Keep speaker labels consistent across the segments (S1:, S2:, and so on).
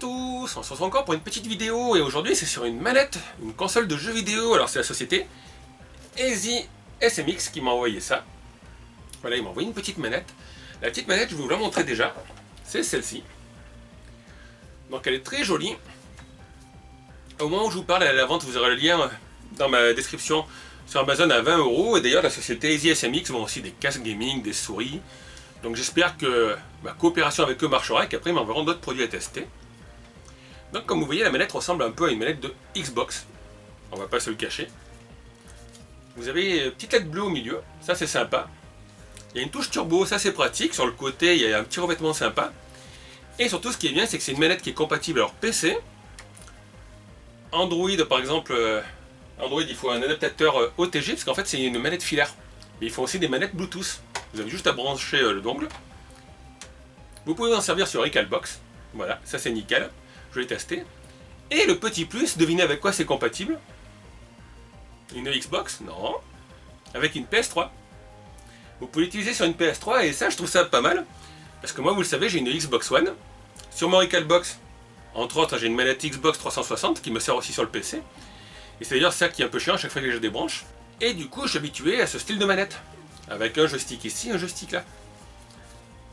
S1: tous, on se retrouve encore pour une petite vidéo et aujourd'hui c'est sur une manette, une console de jeux vidéo. Alors c'est la société Easy SMX qui m'a envoyé ça. Voilà, il m'a envoyé une petite manette. La petite manette, je vais vous la montrer déjà, c'est celle-ci. Donc elle est très jolie. Au moment où je vous parle, elle est à la vente, vous aurez le lien dans ma description sur Amazon à 20 €. Et d'ailleurs la société Easy SMX vend aussi des casques gaming, des souris. Donc j'espère que ma coopération avec eux marchera et qu'après ils m'enverront d'autres produits à tester. Donc comme vous voyez, la manette ressemble un peu à une manette de Xbox. On va pas se le cacher. Vous avez une petite LED bleue au milieu, ça c'est sympa. Il y a une touche turbo, ça c'est pratique. Sur le côté, il y a un petit revêtement sympa. Et surtout ce qui est bien, c'est que c'est une manette qui est compatible alors PC. Android par exemple, Android il faut un adaptateur OTG parce qu'en fait c'est une manette filaire. Mais il faut aussi des manettes Bluetooth. Vous avez juste à brancher le dongle. Vous pouvez en servir sur Recalbox. Voilà, ça c'est nickel. Je l'ai testé. Et le petit plus, devinez avec quoi c'est compatible? Une Xbox? Non. Avec une PS3. Vous pouvez l'utiliser sur une PS3 et ça je trouve ça pas mal. Parce que moi vous le savez, j'ai une Xbox One. Sur mon Recalbox, entre autres, j'ai une manette Xbox 360 qui me sert aussi sur le PC. Et c'est d'ailleurs ça qui est un peu chiant à chaque fois que je débranche. Et du coup je suis habitué à ce style de manette. Avec un joystick ici, un joystick là.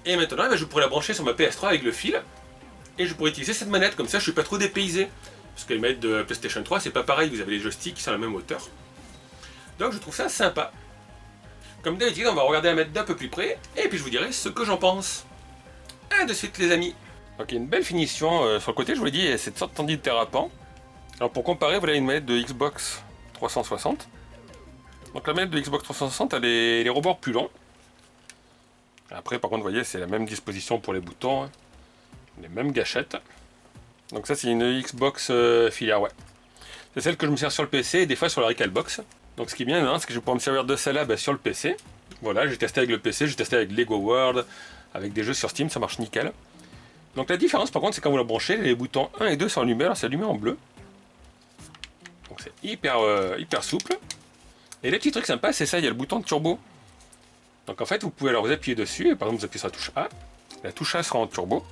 S1: Et maintenant, je pourrais la brancher sur ma PS3 avec le fil. Et je pourrais utiliser cette manette, comme ça je suis pas trop dépaysé. Parce que les manettes de PlayStation 3, c'est pas pareil, vous avez les joysticks qui sont à la même hauteur. Donc je trouve ça sympa. Comme d'habitude, on va regarder la manette d'un peu plus près, et puis je vous dirai ce que j'en pense. A de suite les amis. Donc il y a une belle finition sur le côté, je vous l'ai dit, il y a cette sorte de tendue dérapant. Alors pour comparer, voilà une manette de Xbox 360. Donc la manette de Xbox 360 elle est les rebords plus longs. Après par contre vous voyez c'est la même disposition pour les boutons, hein. Les mêmes gâchettes. Donc ça c'est une Xbox filière, ouais. C'est celle que je me sers sur le PC et des fois sur la Recalbox. Donc ce qui est bien, c'est que je vais pouvoir me servir de celle-là sur le PC. Voilà, j'ai testé avec le PC, j'ai testé avec Lego World, avec des jeux sur Steam, ça marche nickel. Donc la différence par contre c'est quand vous la branchez, les boutons 1 et 2 sont allumés, alors c'est allumé en bleu. Donc c'est hyper souple. Et les petits trucs sympas, c'est ça, il y a le bouton de turbo. Donc en fait, vous pouvez alors vous appuyer dessus, et par exemple vous appuyez sur la touche A. La touche A sera en turbo.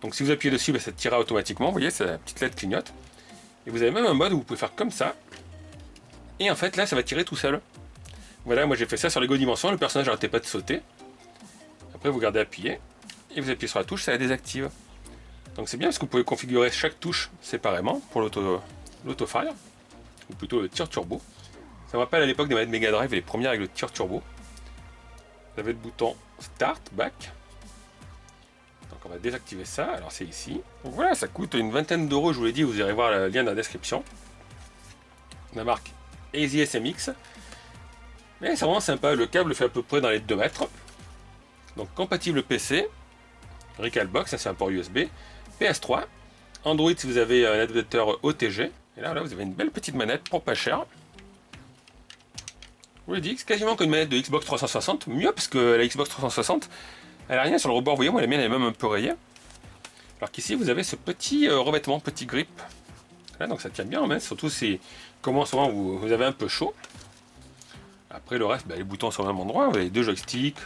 S1: Donc si vous appuyez dessus, ça tirera automatiquement, vous voyez, c'est la petite LED clignote. Et vous avez même un mode où vous pouvez faire comme ça. Et en fait, là, ça va tirer tout seul. Voilà, moi j'ai fait ça sur Lego Dimension, le personnage n'arrêtait pas de sauter. Après, vous gardez appuyé, et vous appuyez sur la touche, ça la désactive. Donc c'est bien parce que vous pouvez configurer chaque touche séparément pour l'auto-fire, ou plutôt le tir turbo. Ça me rappelle à l'époque des manettes Mega Drive, les premières avec le tir turbo. Vous avez le bouton Start, Back. Donc on va désactiver ça, alors c'est ici. Donc voilà, ça coûte une vingtaine d'euros, je vous l'ai dit, vous irez voir le lien dans la description. La marque Easy SMX. Mais c'est vraiment sympa, le câble fait à peu près dans les 2 mètres. Donc compatible PC, Recalbox, ça c'est un port USB, PS3, Android si vous avez un adaptateur OTG. Et là, vous avez une belle petite manette pour pas cher. Je vous l'ai dit, c'est quasiment comme une manette de Xbox 360, mieux parce que la Xbox 360, elle a rien sur le rebord, vous voyez, moi la mienne elle est même un peu rayée. Alors qu'ici vous avez ce petit revêtement, petit grip. Là, donc ça tient bien en main, surtout si, comme en ce moment vous avez un peu chaud. Après le reste, les boutons sont au même endroit, vous avez 2 joysticks,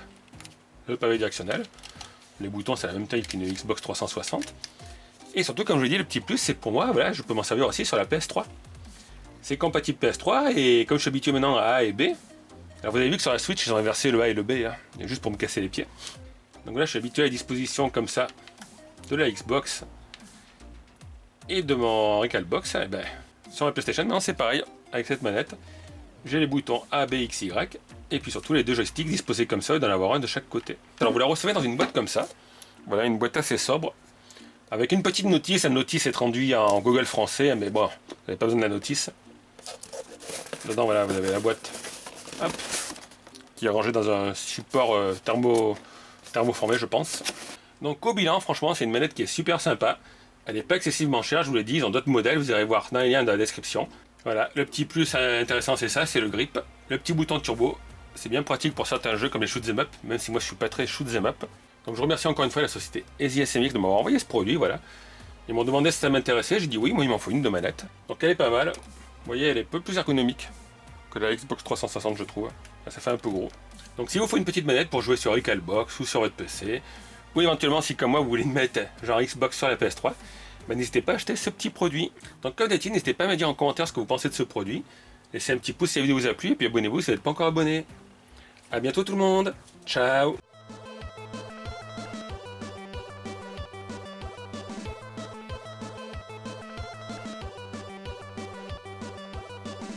S1: le pavé directionnel. Les boutons c'est la même taille qu'une Xbox 360. Et surtout, comme je vous l'ai dit, le petit plus c'est pour moi, voilà, je peux m'en servir aussi sur la PS3. C'est compatible PS3 et comme je suis habitué maintenant à A et B, alors vous avez vu que sur la Switch ils ont inversé le A et le B, hein, juste pour me casser les pieds. Donc là je suis habitué à la disposition comme ça de la Xbox et de mon Recalbox. Et sur la PlayStation, maintenant c'est pareil avec cette manette. J'ai les boutons A, B, X, Y et puis surtout les 2 joysticks disposés comme ça et d'en avoir un de chaque côté. Alors vous la recevez dans une boîte comme ça. Voilà, une boîte assez sobre. Avec une petite notice, la notice est traduite en Google français, mais bon, vous n'avez pas besoin de la notice. Dedans, voilà, vous avez la boîte, hop, qui est rangée dans un support thermoformé, je pense. Donc au bilan, franchement, c'est une manette qui est super sympa. Elle n'est pas excessivement chère, je vous l'ai dit, ils ont d'autres modèles, vous irez voir dans les liens dans la description. Voilà, le petit plus intéressant c'est ça, c'est le grip. Le petit bouton de turbo, c'est bien pratique pour certains jeux comme les shoot'em up, même si moi je suis pas très shoot'em up. Donc je remercie encore une fois la société Easy SMX de m'avoir envoyé ce produit, voilà. Ils m'ont demandé si ça m'intéressait, j'ai dit oui, moi il m'en faut une de manette. Donc elle est pas mal. Vous voyez, elle est un peu plus ergonomique que la Xbox 360, je trouve. Là, ça fait un peu gros. Donc, s'il vous faut une petite manette pour jouer sur Recalbox ou sur votre PC, ou éventuellement, si comme moi, vous voulez une mettre genre Xbox sur la PS3, bah, n'hésitez pas à acheter ce petit produit. Donc comme d'habitude, n'hésitez pas à me dire en commentaire ce que vous pensez de ce produit. Laissez un petit pouce si la vidéo vous a plu et puis abonnez-vous si vous n'êtes pas encore abonné. A bientôt tout le monde. Ciao.